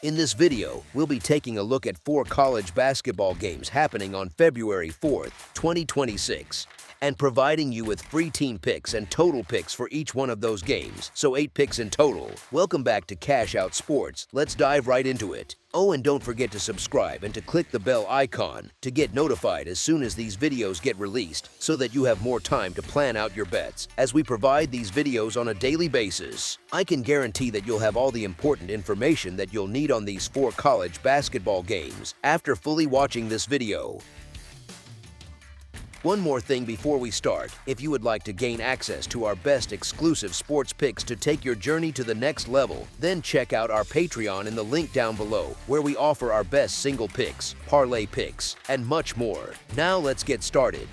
In this video, we'll be taking a look at 4 college basketball games happening on February 4th, 2026, and providing you with free team picks and total picks for each one of those games, so 8 picks in total. Welcome back to Cash Out Sports. Let's dive right into it. Oh, and don't forget to subscribe and to click the bell icon to get notified as soon as these videos get released so that you have more time to plan out your bets as we provide these videos on a daily basis. I can guarantee that you'll have all the important information that you'll need on these 4 college basketball games after fully watching this video. One more thing before we start, if you would like to gain access to our best exclusive sports picks to take your journey to the next level, then check out our Patreon in the link down below, where we offer our best single picks, parlay picks, and much more. Now let's get started.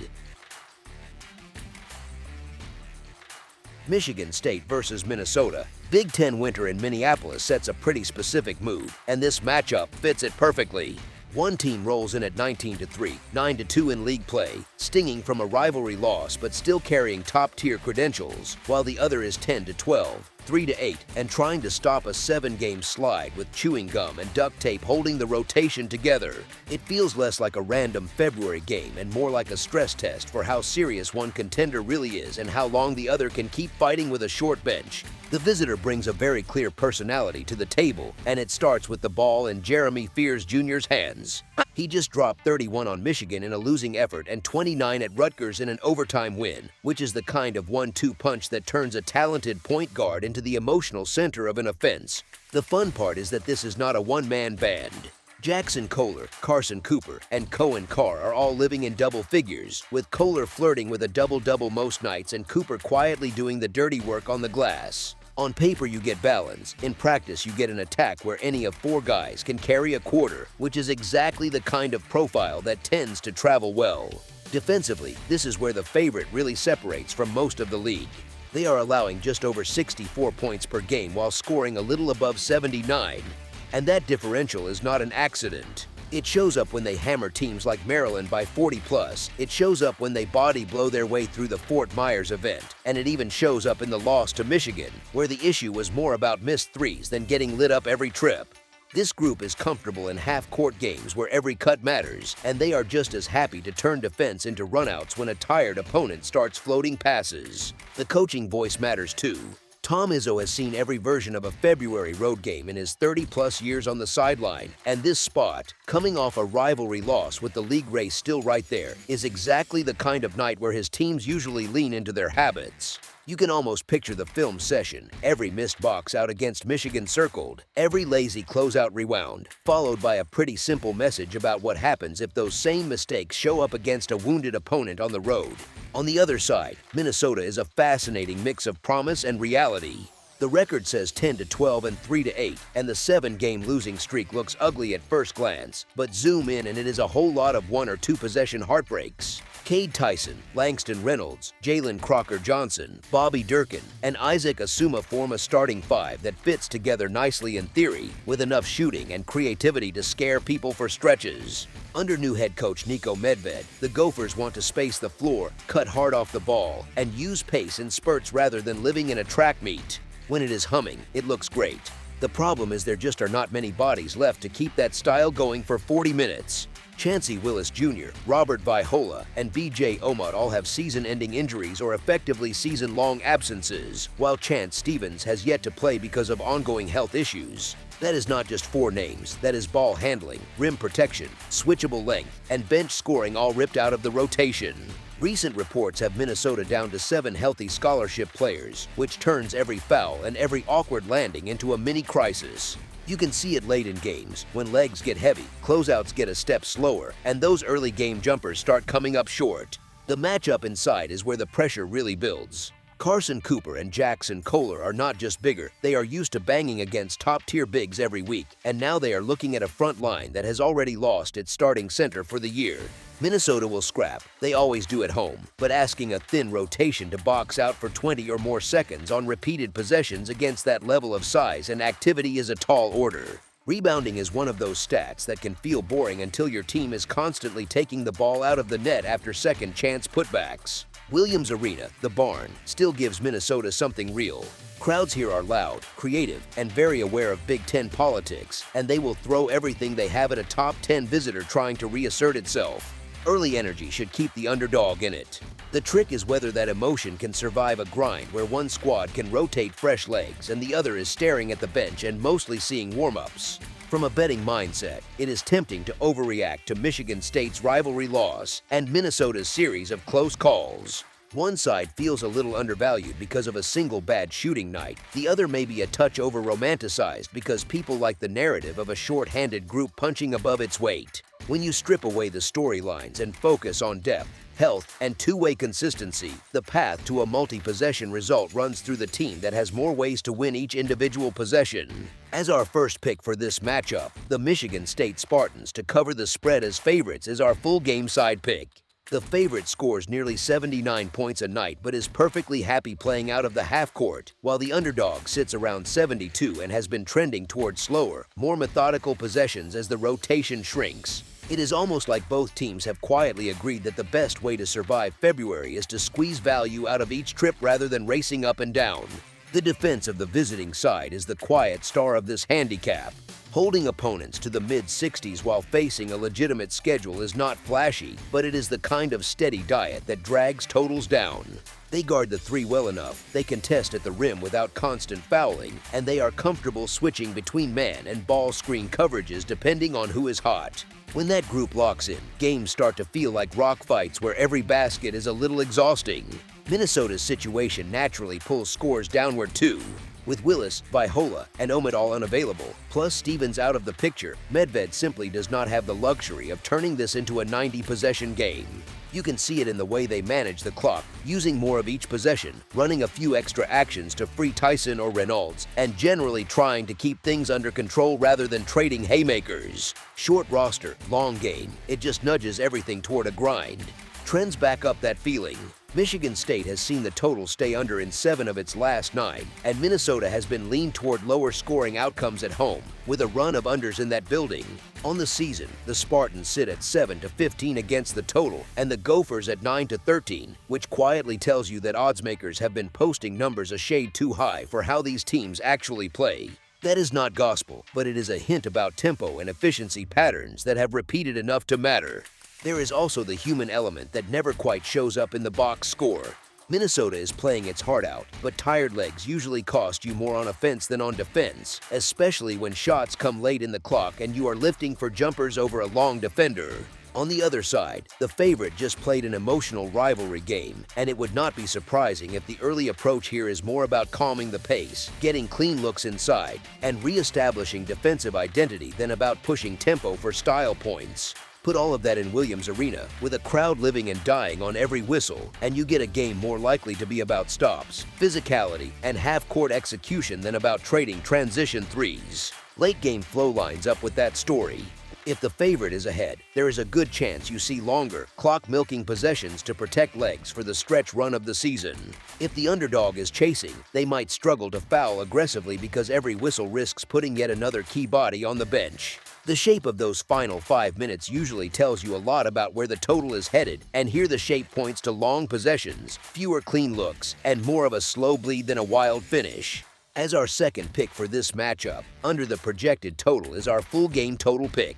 Michigan State versus Minnesota. Big Ten winter in Minneapolis sets a pretty specific mood, and this matchup fits it perfectly. One team rolls in at 19-3, 9-2 in league play, stinging from a rivalry loss but still carrying top-tier credentials, while the other is 10-12, 3-8, and trying to stop a 7-game slide with chewing gum and duct tape holding the rotation together. It feels less like a random February game and more like a stress test for how serious one contender really is and how long the other can keep fighting with a short bench. The visitor brings a very clear personality to the table, and it starts with the ball in Jeremy Fears Jr.'s hands. He just dropped 31 on Michigan in a losing effort and 29 at Rutgers in an overtime win, which is the kind of 1-2 punch that turns a talented point guard into the emotional center of an offense. The fun part is that this is not a one-man band. Jackson Kohler, Carson Cooper, and Cohen Carr are all living in double figures, with Kohler flirting with a double-double most nights and Cooper quietly doing the dirty work on the glass. On paper, you get balance. In practice, you get an attack where any of 4 guys can carry a quarter, which is exactly the kind of profile that tends to travel well. Defensively, this is where the favorite really separates from most of the league. They are allowing just over 64 points per game while scoring a little above 79. And that differential is not an accident. It shows up when they hammer teams like Maryland by 40+, it shows up when they body blow their way through the Fort Myers event, and it even shows up in the loss to Michigan, where the issue was more about missed threes than getting lit up every trip. This group is comfortable in half-court games where every cut matters, and they are just as happy to turn defense into runouts when a tired opponent starts floating passes. The coaching voice matters too. Tom Izzo has seen every version of a February road game in his 30-plus years on the sideline, and this spot, coming off a rivalry loss with the league race still right there, is exactly the kind of night where his teams usually lean into their habits. You can almost picture the film session, every missed box out against Michigan circled, every lazy closeout rewound, followed by a pretty simple message about what happens if those same mistakes show up against a wounded opponent on the road. On the other side, Minnesota is a fascinating mix of promise and reality. The record says 10-12 and 3-8, and the 7-game losing streak looks ugly at first glance, but zoom in and it is a whole lot of 1 or 2 possession heartbreaks. Cade Tyson, Langston Reynolds, Jalen Crocker-Johnson, Bobby Durkin, and Isaac Asuma form a starting 5 that fits together nicely in theory, with enough shooting and creativity to scare people for stretches. Under new head coach Niko Medved, the Gophers want to space the floor, cut hard off the ball, and use pace in spurts rather than living in a track meet. When it is humming, it looks great. The problem is there just are not many bodies left to keep that style going for 40 minutes. Chancey Willis Jr., Robert Vaihola, and B.J. Omot all have season-ending injuries or effectively season-long absences, while Chance Stevens has yet to play because of ongoing health issues. That is not just 4 names, that is ball handling, rim protection, switchable length, and bench scoring all ripped out of the rotation. Recent reports have Minnesota down to 7 healthy scholarship players, which turns every foul and every awkward landing into a mini crisis. You can see it late in games, when legs get heavy, closeouts get a step slower, and those early game jumpers start coming up short. The matchup inside is where the pressure really builds. Carson Cooper and Jackson Kohler are not just bigger, they are used to banging against top-tier bigs every week, and now they are looking at a front line that has already lost its starting center for the year. Minnesota will scrap, they always do at home, but asking a thin rotation to box out for 20 or more seconds on repeated possessions against that level of size and activity is a tall order. Rebounding is one of those stats that can feel boring until your team is constantly taking the ball out of the net after second chance putbacks. Williams Arena, the barn, still gives Minnesota something real. Crowds here are loud, creative, and very aware of Big Ten politics, and they will throw everything they have at a top 10 visitor trying to reassert itself. Early energy should keep the underdog in it. The trick is whether that emotion can survive a grind where one squad can rotate fresh legs and the other is staring at the bench and mostly seeing warm-ups. From a betting mindset, it is tempting to overreact to Michigan State's rivalry loss and Minnesota's series of close calls. One side feels a little undervalued because of a single bad shooting night. The other may be a touch over-romanticized because people like the narrative of a short-handed group punching above its weight. When you strip away the storylines and focus on depth, health, and two-way consistency, the path to a multi-possession result runs through the team that has more ways to win each individual possession. As our first pick for this matchup, the Michigan State Spartans to cover the spread as favorites is our full game side pick. The favorite scores nearly 79 points a night but is perfectly happy playing out of the half court, while the underdog sits around 72 and has been trending toward slower, more methodical possessions as the rotation shrinks. It is almost like both teams have quietly agreed that the best way to survive February is to squeeze value out of each trip rather than racing up and down. The defense of the visiting side is the quiet star of this handicap. Holding opponents to the mid-60s while facing a legitimate schedule is not flashy, but it is the kind of steady diet that drags totals down. They guard the three well enough, they contest at the rim without constant fouling, and they are comfortable switching between man and ball screen coverages depending on who is hot. When that group locks in, games start to feel like rock fights where every basket is a little exhausting. Minnesota's situation naturally pulls scores downward too. With Willis, Vaihola, and Omid all unavailable, plus Stevens out of the picture, Medved simply does not have the luxury of turning this into a 90-possession game. You can see it in the way they manage the clock, using more of each possession, running a few extra actions to free Tyson or Reynolds, and generally trying to keep things under control rather than trading haymakers. Short roster, long game, it just nudges everything toward a grind. Trends back up that feeling. Michigan State has seen the total stay under in 7 of its last 9, and Minnesota has been leaned toward lower scoring outcomes at home, with a run of unders in that building. On the season, the Spartans sit at 7-15 against the total, and the Gophers at 9-13, which quietly tells you that oddsmakers have been posting numbers a shade too high for how these teams actually play. That is not gospel, but it is a hint about tempo and efficiency patterns that have repeated enough to matter. There is also the human element that never quite shows up in the box score. Minnesota is playing its heart out, but tired legs usually cost you more on offense than on defense, especially when shots come late in the clock and you are lifting for jumpers over a long defender. On the other side, the favorite just played an emotional rivalry game, and it would not be surprising if the early approach here is more about calming the pace, getting clean looks inside, and re-establishing defensive identity than about pushing tempo for style points. Put all of that in Williams Arena, with a crowd living and dying on every whistle, and you get a game more likely to be about stops, physicality, and half-court execution than about trading transition threes. Late-game flow lines up with that story. If the favorite is ahead, there is a good chance you see longer, clock-milking possessions to protect legs for the stretch run of the season. If the underdog is chasing, they might struggle to foul aggressively because every whistle risks putting yet another key body on the bench. The shape of those final 5 minutes usually tells you a lot about where the total is headed, and here the shape points to long possessions, fewer clean looks, and more of a slow bleed than a wild finish. As our second pick for this matchup, under the projected total is our full game total pick.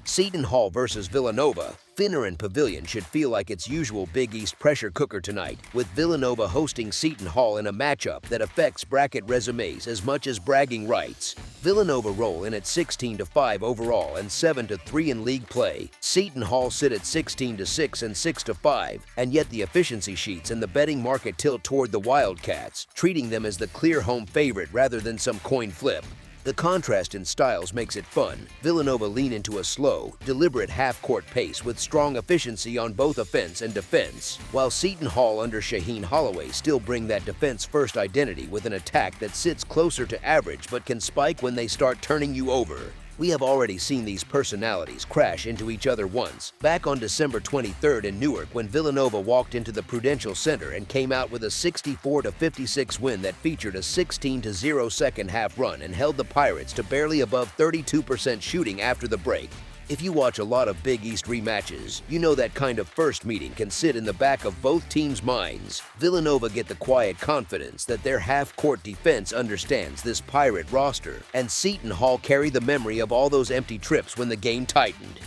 Seton Hall versus Villanova. Finner and Pavilion should feel like its usual Big East pressure cooker tonight, with Villanova hosting Seton Hall in a matchup that affects bracket resumes as much as bragging rights. Villanova roll in at 16-5 overall and 7-3 in league play. Seton Hall sit at 16-6 and 6-5, and yet the efficiency sheets and the betting market tilt toward the Wildcats, treating them as the clear home favorite rather than some coin flip. The contrast in styles makes it fun. Villanova lean into a slow, deliberate half-court pace with strong efficiency on both offense and defense, while Seton Hall under Shaheen Holloway still bring that defense-first identity with an attack that sits closer to average but can spike when they start turning you over. We have already seen these personalities crash into each other once, back on December 23rd in Newark when Villanova walked into the Prudential Center and came out with a 64-56 win that featured a 16-0 second half run and held the Pirates to barely above 32% shooting after the break. If you watch a lot of Big East rematches, you know that kind of first meeting can sit in the back of both teams' minds. Villanova get the quiet confidence that their half-court defense understands this Pirate roster, and Seton Hall carry the memory of all those empty trips when the game tightened.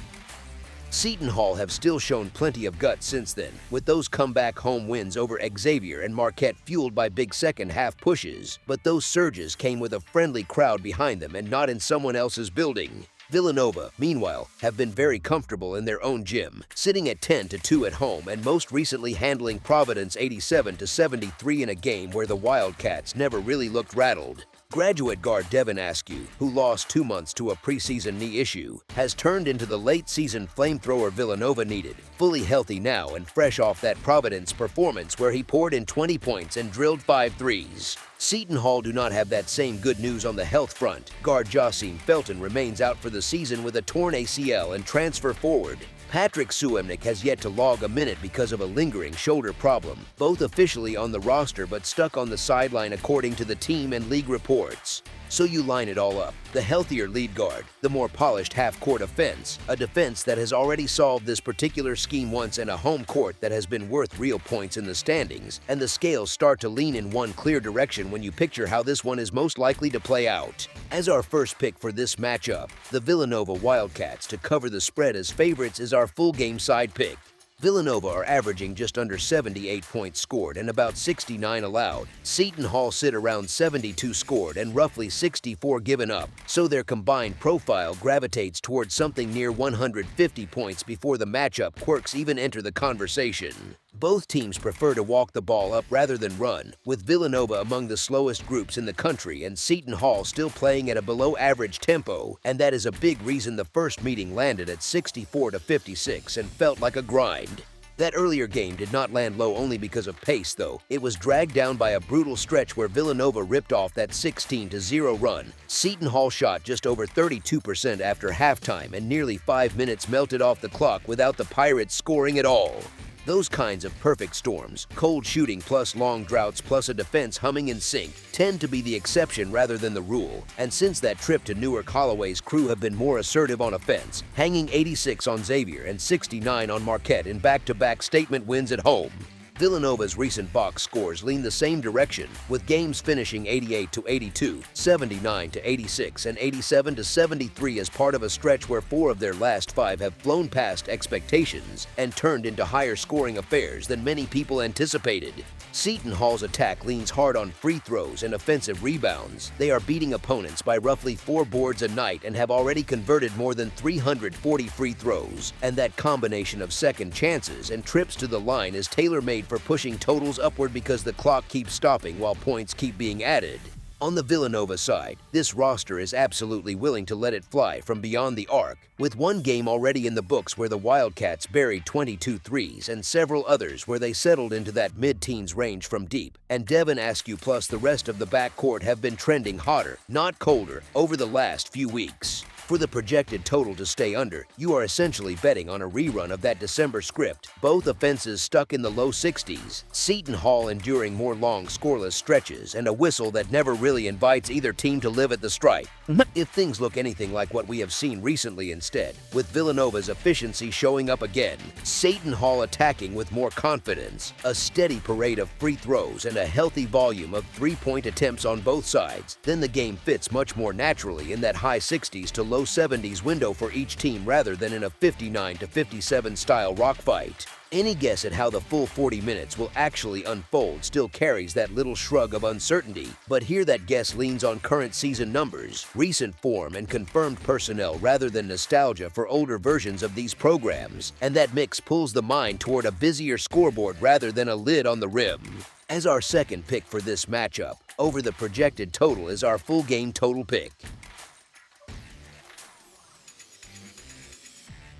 Seton Hall have still shown plenty of guts since then, with those comeback home wins over Xavier and Marquette fueled by big second-half pushes, but those surges came with a friendly crowd behind them and not in someone else's building. Villanova, meanwhile, have been very comfortable in their own gym, sitting at 10-2 at home and most recently handling Providence 87-73 in a game where the Wildcats never really looked rattled. Graduate guard Devin Askew, who lost 2 months to a preseason knee issue, has turned into the late-season flamethrower Villanova needed, fully healthy now and fresh off that Providence performance where he poured in 20 points and drilled 5 threes. Seton Hall do not have that same good news on the health front. Guard Jocelyn Felton remains out for the season with a torn ACL and transfer forward. Patrick Suemnick has yet to log a minute because of a lingering shoulder problem, both officially on the roster but stuck on the sideline according to the team and league reports. So you line it all up, the healthier lead guard, the more polished half-court offense, a defense that has already solved this particular scheme once and a home court that has been worth real points in the standings, and the scales start to lean in one clear direction when you picture how this one is most likely to play out. As our first pick for this matchup, the Villanova Wildcats to cover the spread as favorites is our full game side pick. Villanova are averaging just under 78 points scored and about 69 allowed. Seton Hall sit around 72 scored and roughly 64 given up, so their combined profile gravitates towards something near 150 points before the matchup quirks even enter the conversation. Both teams prefer to walk the ball up rather than run, with Villanova among the slowest groups in the country and Seton Hall still playing at a below-average tempo, and that is a big reason the first meeting landed at 64-56 and felt like a grind. That earlier game did not land low only because of pace, though. It was dragged down by a brutal stretch where Villanova ripped off that 16-0 run. Seton Hall shot just over 32% after halftime, and nearly 5 minutes melted off the clock without the Pirates scoring at all. Those kinds of perfect storms, cold shooting plus long droughts plus a defense humming in sync, tend to be the exception rather than the rule. And since that trip to Newark, Holloway's crew have been more assertive on offense, hanging 86 on Xavier and 69 on Marquette in back-to-back statement wins at home. Villanova's recent box scores lean the same direction, with games finishing 88-82, 79-86, and 87-73 as part of a stretch where 4 of their last 5 have flown past expectations and turned into higher-scoring affairs than many people anticipated. Seton Hall's attack leans hard on free throws and offensive rebounds. They are beating opponents by roughly 4 boards a night and have already converted more than 340 free throws. And that combination of second chances and trips to the line is tailor-made for pushing totals upward because the clock keeps stopping while points keep being added. On the Villanova side, this roster is absolutely willing to let it fly from beyond the arc, with one game already in the books where the Wildcats buried 22 threes and several others where they settled into that mid-teens range from deep, and Devin Askew plus the rest of the backcourt have been trending hotter, not colder, over the last few weeks. For the projected total to stay under, you are essentially betting on a rerun of that December script, both offenses stuck in the low 60s, Seton Hall enduring more long scoreless stretches, and a whistle that never really invites either team to live at the stripe. If things look anything like what we have seen recently instead, with Villanova's efficiency showing up again, Seton Hall attacking with more confidence, a steady parade of free throws, and a healthy volume of three-point attempts on both sides, then the game fits much more naturally in that high 60s to low 70s window for each team rather than in a 59-57 style rock fight. Any guess at how the full 40 minutes will actually unfold still carries that little shrug of uncertainty, but here that guess leans on current season numbers, recent form, and confirmed personnel rather than nostalgia for older versions of these programs, and that mix pulls the mind toward a busier scoreboard rather than a lid on the rim. As our second pick for this matchup, over the projected total is our full game total pick.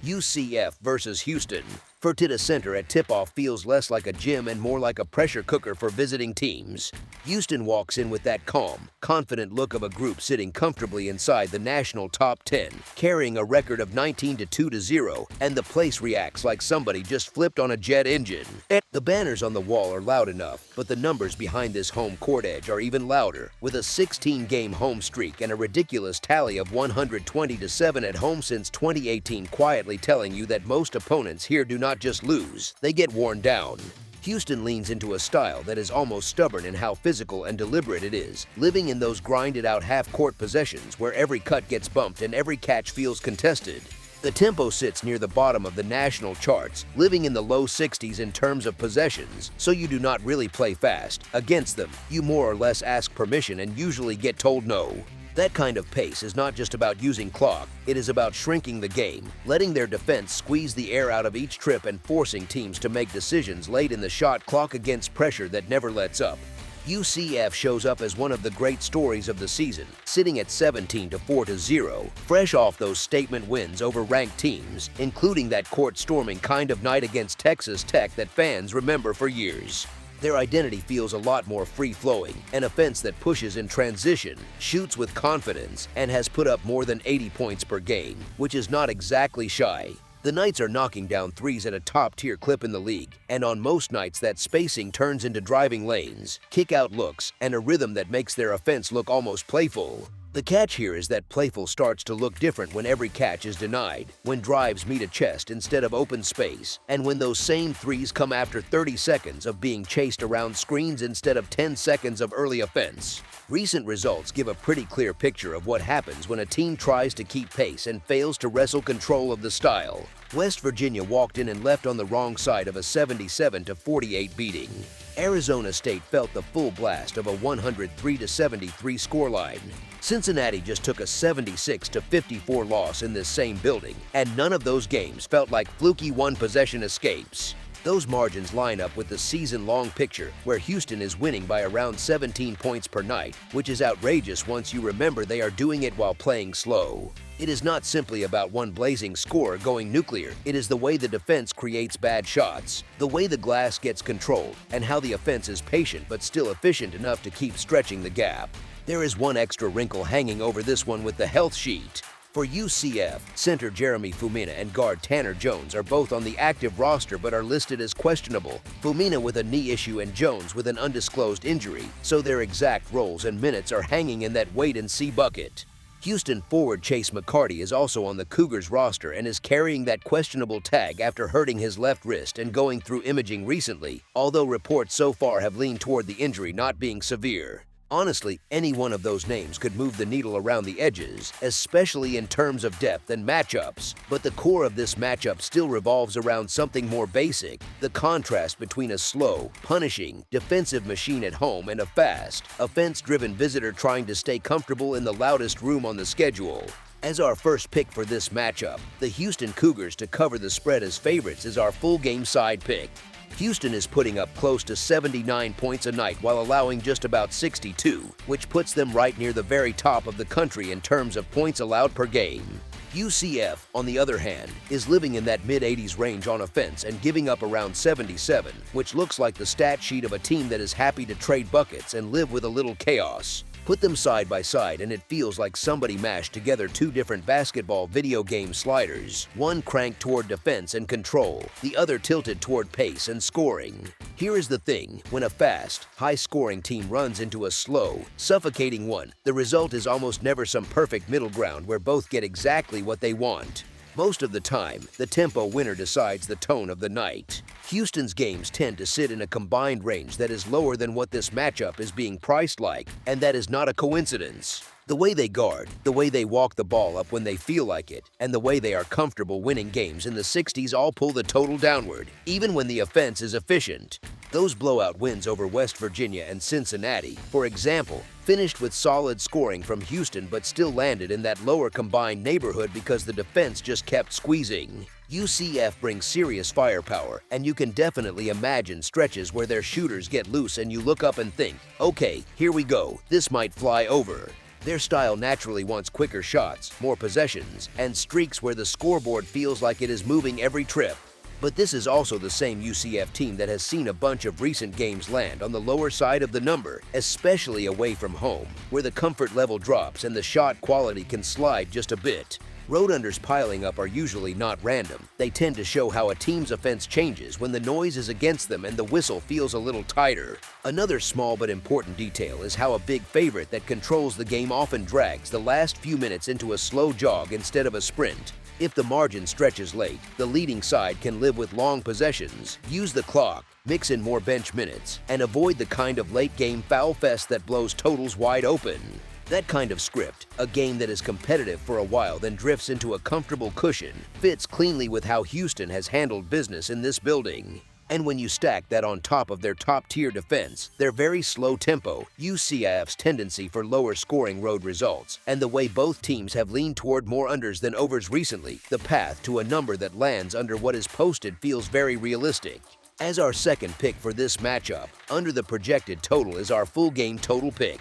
UCF versus Houston. Fertitta Center at tip-off feels less like a gym and more like a pressure cooker for visiting teams. Houston walks in with that calm, confident look of a group sitting comfortably inside the national top 10, carrying a record of 19-2-0, and the place reacts like somebody just flipped on a jet engine. The banners on the wall are loud enough, but the numbers behind this home court edge are even louder, with a 16-game home streak and a ridiculous tally of 120-7 at home since 2018 quietly telling you that most opponents here do not just lose, they get worn down. Houston leans into a style that is almost stubborn in how physical and deliberate it is, living in those grinded-out half-court possessions where every cut gets bumped and every catch feels contested. The tempo sits near the bottom of the national charts, living in the low 60s in terms of possessions, so you do not really play fast. Against them, you more or less ask permission and usually get told no. That kind of pace is not just about using clock, it is about shrinking the game, letting their defense squeeze the air out of each trip and forcing teams to make decisions late in the shot clock against pressure that never lets up. UCF shows up as one of the great stories of the season, sitting at 17-4-0, fresh off those statement wins over ranked teams, including that court-storming kind of night against Texas Tech that fans remember for years. Their identity feels a lot more free-flowing, an offense that pushes in transition, shoots with confidence, and has put up more than 80 points per game, which is not exactly shy. The Knights are knocking down threes at a top-tier clip in the league, and on most nights that spacing turns into driving lanes, kick-out looks, and a rhythm that makes their offense look almost playful. The catch here is that playful starts to look different when every catch is denied, when drives meet a chest instead of open space, and when those same threes come after 30 seconds of being chased around screens instead of 10 seconds of early offense. Recent results give a pretty clear picture of what happens when a team tries to keep pace and fails to wrestle control of the style. West Virginia walked in and left on the wrong side of a 77-48 beating. Arizona State felt the full blast of a 103-73 scoreline. Cincinnati just took a 76-54 loss in this same building, and none of those games felt like fluky one-possession escapes. Those margins line up with the season-long picture where Houston is winning by around 17 points per night, which is outrageous once you remember they are doing it while playing slow. It is not simply about one blazing scorer going nuclear, it is the way the defense creates bad shots, the way the glass gets controlled, and how the offense is patient but still efficient enough to keep stretching the gap. There is one extra wrinkle hanging over this one with the health sheet. For UCF, center Jeremy Fumina and guard Tanner Jones are both on the active roster but are listed as questionable, Fumina with a knee issue and Jones with an undisclosed injury, so their exact roles and minutes are hanging in that wait-and-see bucket. Houston forward Chase McCarty is also on the Cougars roster and is carrying that questionable tag after hurting his left wrist and going through imaging recently, although reports so far have leaned toward the injury not being severe. Honestly, any one of those names could move the needle around the edges, especially in terms of depth and matchups. But the core of this matchup still revolves around something more basic, the contrast between a slow, punishing, defensive machine at home and a fast, offense-driven visitor trying to stay comfortable in the loudest room on the schedule. As our first pick for this matchup, the Houston Cougars to cover the spread as favorites is our full game side pick. Houston is putting up close to 79 points a night while allowing just about 62, which puts them right near the very top of the country in terms of points allowed per game. UCF, on the other hand, is living in that mid-80s range on offense and giving up around 77, which looks like the stat sheet of a team that is happy to trade buckets and live with a little chaos. Put them side by side and it feels like somebody mashed together two different basketball video game sliders, one cranked toward defense and control, the other tilted toward pace and scoring. Here is the thing, when a fast, high-scoring team runs into a slow, suffocating one, the result is almost never some perfect middle ground where both get exactly what they want. Most of the time, the tempo winner decides the tone of the night. Houston's games tend to sit in a combined range that is lower than what this matchup is being priced like, and that is not a coincidence. The way they guard, the way they walk the ball up when they feel like it, and the way they are comfortable winning games in the 60s all pull the total downward, even when the offense is efficient. Those blowout wins over West Virginia and Cincinnati, for example, finished with solid scoring from Houston but still landed in that lower combined neighborhood because the defense just kept squeezing. UCF brings serious firepower, and you can definitely imagine stretches where their shooters get loose and you look up and think, okay, here we go, this might fly over. Their style naturally wants quicker shots, more possessions, and streaks where the scoreboard feels like it is moving every trip. But this is also the same UCF team that has seen a bunch of recent games land on the lower side of the number, especially away from home, where the comfort level drops and the shot quality can slide just a bit. Road unders piling up are usually not random. They tend to show how a team's offense changes when the noise is against them and the whistle feels a little tighter. Another small but important detail is how a big favorite that controls the game often drags the last few minutes into a slow jog instead of a sprint. If the margin stretches late, the leading side can live with long possessions, use the clock, mix in more bench minutes, and avoid the kind of late-game foul fest that blows totals wide open. That kind of script, a game that is competitive for a while then drifts into a comfortable cushion, fits cleanly with how Houston has handled business in this building. And when you stack that on top of their top-tier defense, their very slow tempo, UCF's tendency for lower-scoring road results, and the way both teams have leaned toward more unders than overs recently, the path to a number that lands under what is posted feels very realistic. As our second pick for this matchup, under the projected total is our full game total pick.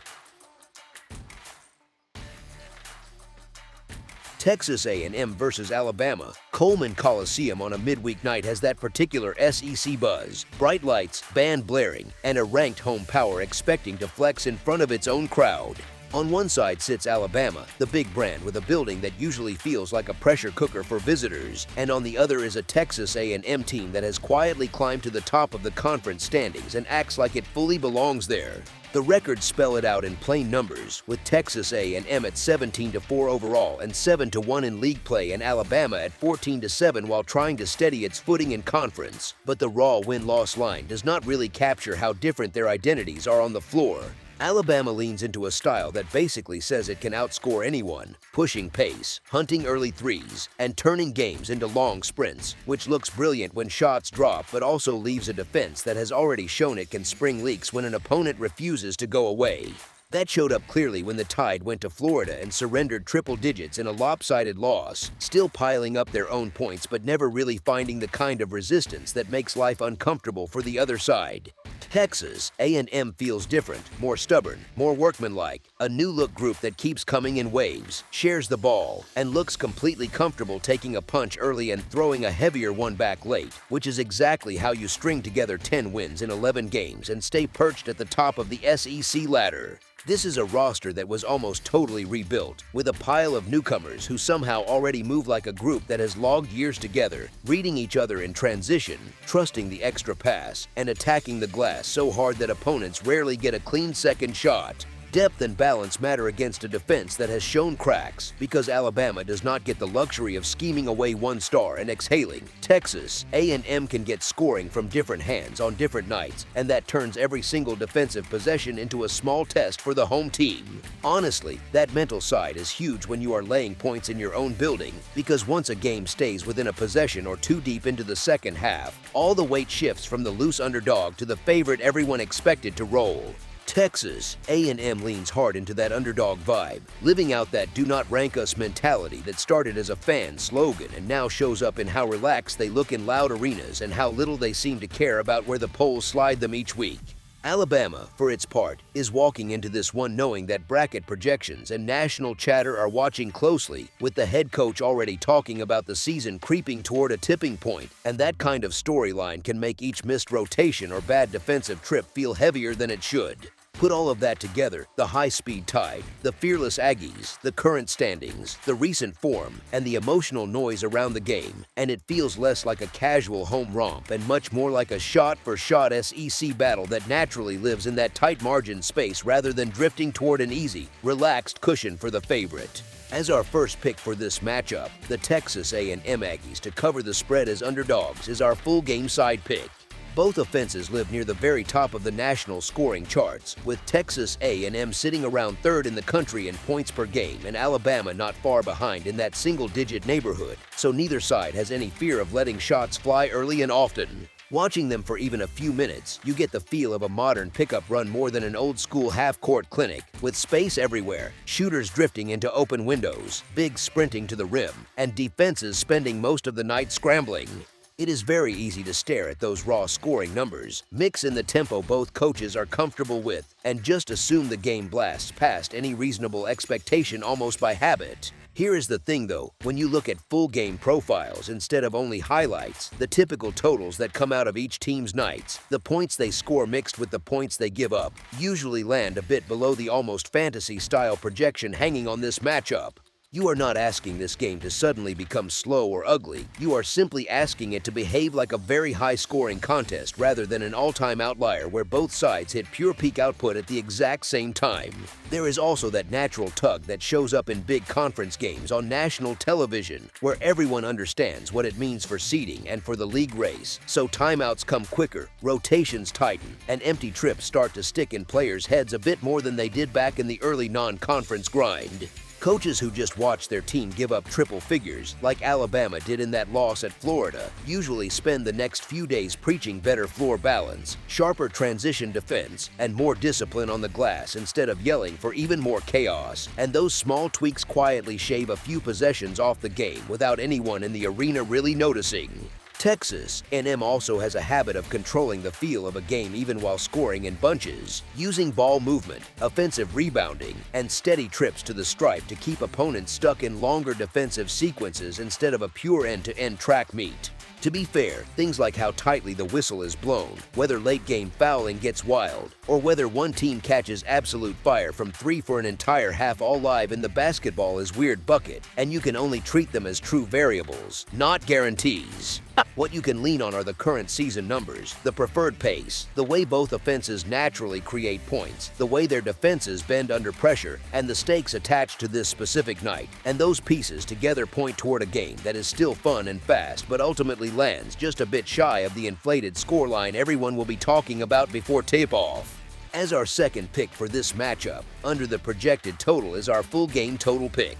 Texas A&M versus Alabama. Coleman Coliseum on a midweek night has that particular SEC buzz. Bright lights, band blaring, and a ranked home power expecting to flex in front of its own crowd. On one side sits Alabama, the big brand with a building that usually feels like a pressure cooker for visitors, and on the other is a Texas A&M team that has quietly climbed to the top of the conference standings and acts like it fully belongs there. The records spell it out in plain numbers, with Texas A&M at 17-4 overall and 7-1 in league play, and Alabama at 14-7 while trying to steady its footing in conference. But the raw win-loss line does not really capture how different their identities are on the floor. Alabama leans into a style that basically says it can outscore anyone, pushing pace, hunting early threes, and turning games into long sprints, which looks brilliant when shots drop but also leaves a defense that has already shown it can spring leaks when an opponent refuses to go away. That showed up clearly when the Tide went to Florida and surrendered triple digits in a lopsided loss, still piling up their own points but never really finding the kind of resistance that makes life uncomfortable for the other side. Texas A&M feels different, more stubborn, more workmanlike, a new-look group that keeps coming in waves, shares the ball, and looks completely comfortable taking a punch early and throwing a heavier one back late, which is exactly how you string together 10 wins in 11 games and stay perched at the top of the SEC ladder. This is a roster that was almost totally rebuilt, with a pile of newcomers who somehow already move like a group that has logged years together, reading each other in transition, trusting the extra pass, and attacking the glass so hard that opponents rarely get a clean second shot. Depth and balance matter against a defense that has shown cracks, because Alabama does not get the luxury of scheming away one star and exhaling. Texas A&M can get scoring from different hands on different nights, and that turns every single defensive possession into a small test for the home team. Honestly, that mental side is huge when you are laying points in your own building, because once a game stays within a possession or two deep into the second half, all the weight shifts from the loose underdog to the favorite everyone expected to roll. Texas A&M leans hard into that underdog vibe, living out that "do not rank us" mentality that started as a fan slogan and now shows up in how relaxed they look in loud arenas and how little they seem to care about where the polls slide them each week. Alabama, for its part, is walking into this one knowing that bracket projections and national chatter are watching closely, with the head coach already talking about the season creeping toward a tipping point, and that kind of storyline can make each missed rotation or bad defensive trip feel heavier than it should. Put all of that together, the high-speed Tide, the fearless Aggies, the current standings, the recent form, and the emotional noise around the game, and it feels less like a casual home romp and much more like a shot-for-shot SEC battle that naturally lives in that tight margin space rather than drifting toward an easy, relaxed cushion for the favorite. As our first pick for this matchup, the Texas A&M Aggies to cover the spread as underdogs is our full game side pick. Both offenses live near the very top of the national scoring charts, with Texas A&M sitting around third in the country in points per game and Alabama not far behind in that single-digit neighborhood, so neither side has any fear of letting shots fly early and often. Watching them for even a few minutes, you get the feel of a modern pickup run more than an old-school half-court clinic, with space everywhere, shooters drifting into open windows, bigs sprinting to the rim, and defenses spending most of the night scrambling. It is very easy to stare at those raw scoring numbers, mix in the tempo both coaches are comfortable with, and just assume the game blasts past any reasonable expectation almost by habit. Here is the thing though, when you look at full game profiles instead of only highlights, the typical totals that come out of each team's nights, the points they score mixed with the points they give up, usually land a bit below the almost fantasy-style projection hanging on this matchup. You are not asking this game to suddenly become slow or ugly, you are simply asking it to behave like a very high-scoring contest rather than an all-time outlier where both sides hit pure peak output at the exact same time. There is also that natural tug that shows up in big conference games on national television, where everyone understands what it means for seeding and for the league race, so timeouts come quicker, rotations tighten, and empty trips start to stick in players' heads a bit more than they did back in the early non-conference grind. Coaches who just watch their team give up triple figures, like Alabama did in that loss at Florida, usually spend the next few days preaching better floor balance, sharper transition defense, and more discipline on the glass instead of yelling for even more chaos. And those small tweaks quietly shave a few possessions off the game without anyone in the arena really noticing. Texas A&M also has a habit of controlling the feel of a game even while scoring in bunches, using ball movement, offensive rebounding, and steady trips to the stripe to keep opponents stuck in longer defensive sequences instead of a pure end-to-end track meet. To be fair, things like how tightly the whistle is blown, whether late-game fouling gets wild, or whether one team catches absolute fire from three for an entire half all live in the basketball is weird bucket, and you can only treat them as true variables, not guarantees. What you can lean on are the current season numbers, the preferred pace, the way both offenses naturally create points, the way their defenses bend under pressure, and the stakes attached to this specific night. And those pieces together point toward a game that is still fun and fast, but ultimately lands just a bit shy of the inflated scoreline everyone will be talking about before tip-off. As our second pick for this matchup, under the projected total is our full game total pick.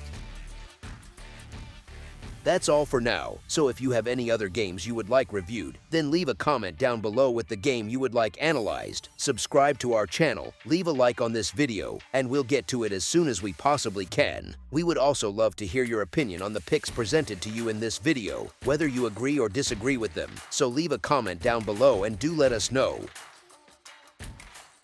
That's all for now, so if you have any other games you would like reviewed, then leave a comment down below with the game you would like analyzed, subscribe to our channel, leave a like on this video, and we'll get to it as soon as we possibly can. We would also love to hear your opinion on the picks presented to you in this video, whether you agree or disagree with them, so leave a comment down below and do let us know.